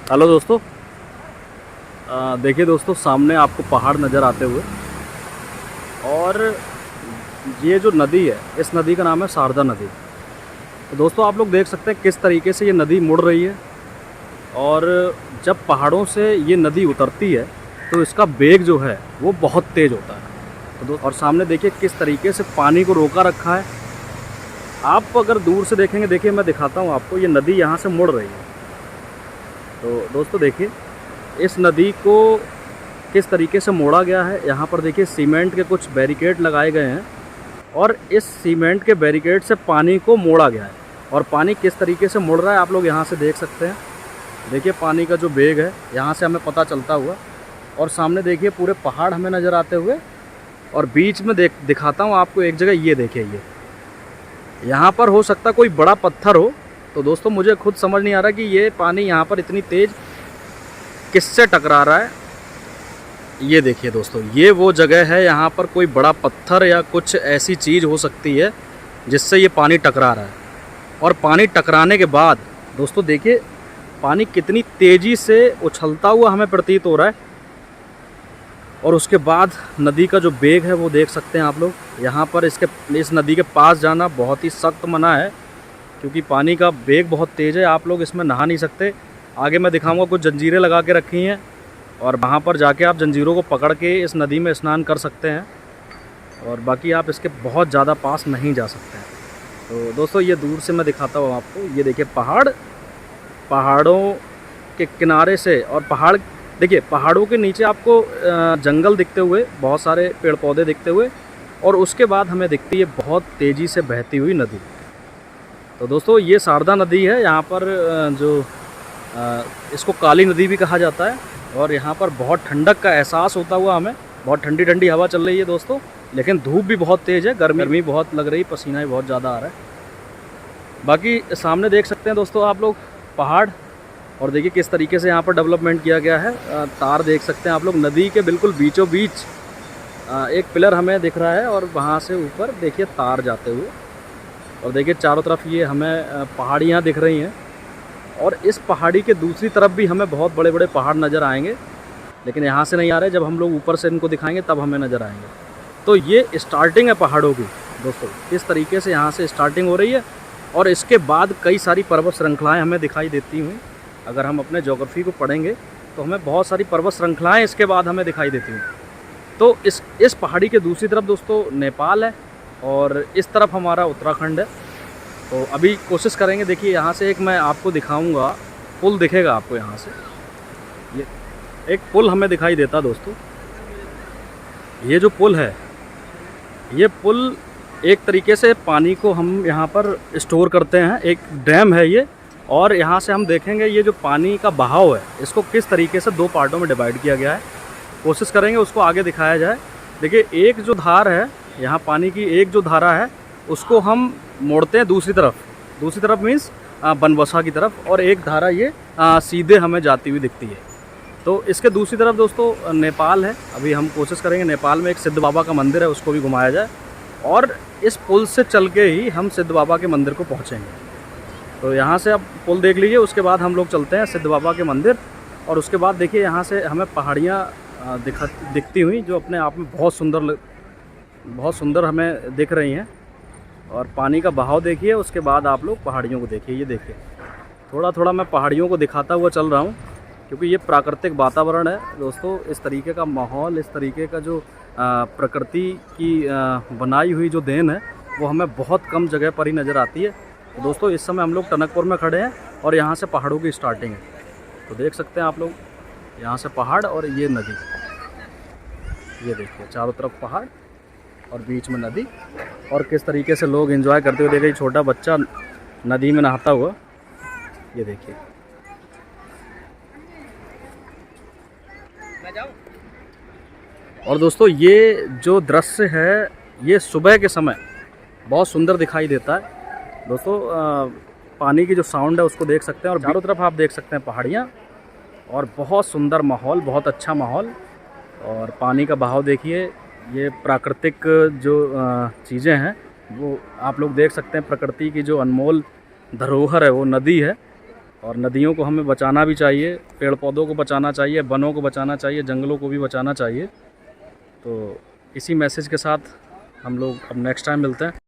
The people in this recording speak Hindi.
हेलो दोस्तों। देखिए दोस्तों, सामने आपको पहाड़ नज़र आते हुए, और ये जो नदी है, इस नदी का नाम है शारदा नदी। तो दोस्तों आप लोग देख सकते हैं किस तरीके से ये नदी मुड़ रही है, और जब पहाड़ों से ये नदी उतरती है तो इसका वेग जो है वो बहुत तेज़ होता है। और सामने देखिए किस तरीके से पानी को रोका रखा है। आप अगर दूर से देखेंगे, देखिए मैं दिखाता हूँ आपको, ये नदी यहाँ से मुड़ रही है। तो दोस्तों देखिए इस नदी को किस तरीके से मोड़ा गया है। यहाँ पर देखिए सीमेंट के कुछ बैरिकेड लगाए गए हैं, और इस सीमेंट के बैरिकेड से पानी को मोड़ा गया है। और पानी किस तरीके से मुड़ रहा है आप लोग यहाँ से देख सकते हैं। देखिए पानी का जो वेग है यहाँ से हमें पता चलता हुआ, और सामने देखिए पूरे पहाड़ हमें नज़र आते हुए, और बीच में दिखाता हूँ आपको एक जगह। ये देखिए, ये यहाँ पर हो सकता कोई बड़ा पत्थर हो। तो दोस्तों मुझे खुद समझ नहीं आ रहा कि ये पानी यहाँ पर इतनी तेज़ किससे टकरा रहा है। ये देखिए दोस्तों, ये वो जगह है, यहाँ पर कोई बड़ा पत्थर या कुछ ऐसी चीज़ हो सकती है जिससे ये पानी टकरा रहा है। और पानी टकराने के बाद दोस्तों देखिए पानी कितनी तेज़ी से उछलता हुआ हमें प्रतीत हो रहा है। और उसके बाद नदी का जो वेग है वो देख सकते हैं आप लोग। यहाँ पर इस नदी के पास जाना बहुत ही सख्त मना है, क्योंकि पानी का वेग बहुत तेज़ है। आप लोग इसमें नहा नहीं सकते। आगे मैं दिखाऊंगा, कुछ जंजीरें लगा के रखी हैं, और वहाँ पर जाके आप जंजीरों को पकड़ के इस नदी में स्नान कर सकते हैं, और बाकी आप इसके बहुत ज़्यादा पास नहीं जा सकते हैं। तो दोस्तों ये दूर से मैं दिखाता हूँ आपको। ये देखिए पहाड़ों के किनारे से, और पहाड़ देखिए, पहाड़ों के नीचे आपको जंगल दिखते हुए, बहुत सारे पेड़ पौधे दिखते हुए, और उसके बाद हमें दिखती है बहुत तेज़ी से बहती हुई नदी। तो दोस्तों ये शारदा नदी है। यहाँ पर इसको काली नदी भी कहा जाता है, और यहाँ पर बहुत ठंडक का एहसास होता हुआ हमें, बहुत ठंडी ठंडी हवा चल रही है दोस्तों, लेकिन धूप भी बहुत तेज़ है, गर्मी बहुत लग रही, पसीना भी बहुत ज़्यादा आ रहा है। बाकी सामने देख सकते हैं दोस्तों आप लोग पहाड़, और देखिए किस तरीके से यहाँ पर डेवलपमेंट किया गया है। तार देख सकते हैं आप लोग, नदी के बिल्कुल बीचों बीच एक पिलर हमें दिख रहा है, और वहाँ से ऊपर देखिए तार जाते हुए, और देखिए चारों तरफ ये हमें पहाड़ियाँ दिख रही हैं। और इस पहाड़ी के दूसरी तरफ भी हमें बहुत बड़े बड़े पहाड़ नज़र आएंगे, लेकिन यहाँ से नहीं आ रहे। जब हम लोग ऊपर से इनको दिखाएंगे तब हमें नज़र आएंगे। तो ये स्टार्टिंग है पहाड़ों की दोस्तों, किस तरीके से यहाँ से स्टार्टिंग हो रही है, और इसके बाद कई सारी पर्वत श्रृंखलाएँ हमें दिखाई देती हुई। अगर हम अपने ज्योग्राफी को पढ़ेंगे तो हमें बहुत सारी पर्वत श्रृंखलाएँ इसके बाद हमें दिखाई देती हैं। तो इस पहाड़ी के दूसरी तरफ दोस्तों नेपाल है, और इस तरफ हमारा उत्तराखंड है। तो अभी कोशिश करेंगे, देखिए यहाँ से एक मैं आपको दिखाऊंगा, पुल दिखेगा आपको यहाँ से। ये एक पुल हमें दिखाई देता दोस्तों। ये जो पुल है, ये पुल एक तरीके से पानी को हम यहाँ पर स्टोर करते हैं, एक डैम है ये। और यहाँ से हम देखेंगे ये जो पानी का बहाव है, इसको किस तरीके से दो पार्टों में डिवाइड किया गया है। कोशिश करेंगे उसको आगे दिखाया जाए। देखिए एक जो धार है, यहाँ पानी की एक जो धारा है, उसको हम मोड़ते हैं दूसरी तरफ मीन्स बनबसा की तरफ, और एक धारा ये सीधे हमें जाती हुई दिखती है। तो इसके दूसरी तरफ दोस्तों नेपाल है। अभी हम कोशिश करेंगे, नेपाल में एक सिद्ध बाबा का मंदिर है, उसको भी घुमाया जाए, और इस पुल से चल के ही हम सिद्ध बाबा के मंदिर को पहुँचेंगे। तो यहाँ से आप पुल देख लीजिए, उसके बाद हम लोग चलते हैं सिद्ध बाबा के मंदिर। और उसके बाद देखिए यहाँ से हमें पहाड़ियाँ दिखती हुई, जो अपने आप में बहुत सुंदर हमें दिख रही हैं। और पानी का बहाव देखिए, उसके बाद आप लोग पहाड़ियों को देखिए। ये देखिए थोड़ा थोड़ा मैं पहाड़ियों को दिखाता हुआ चल रहा हूँ, क्योंकि ये प्राकृतिक वातावरण है दोस्तों। इस तरीके का माहौल, इस तरीके का जो प्रकृति की बनाई हुई जो देन है, वो हमें बहुत कम जगह पर ही नज़र आती है। तो दोस्तों इस समय हम लोग टनकपुर में खड़े हैं, और यहाँ से पहाड़ों की स्टार्टिंग है। तो देख सकते हैं आप लोग यहाँ से पहाड़ और ये नदी। ये देखिए चारों तरफ पहाड़ और बीच में नदी, और किस तरीके से लोग एंजॉय करते हुए। देखिए छोटा बच्चा नदी में नहाता हुआ, ये देखिए। और दोस्तों ये जो दृश्य है, ये सुबह के समय बहुत सुंदर दिखाई देता है दोस्तों। पानी की जो साउंड है उसको देख सकते हैं, और चारों तरफ आप देख सकते हैं पहाड़ियाँ, और बहुत सुंदर माहौल, बहुत अच्छा माहौल। और पानी का बहाव देखिए, ये प्राकृतिक जो चीज़ें हैं वो आप लोग देख सकते हैं। प्रकृति की जो अनमोल धरोहर है वो नदी है, और नदियों को हमें बचाना भी चाहिए, पेड़ पौधों को बचाना चाहिए, वनों को बचाना चाहिए, जंगलों को भी बचाना चाहिए। तो इसी मैसेज के साथ हम लोग अब नेक्स्ट टाइम मिलते हैं।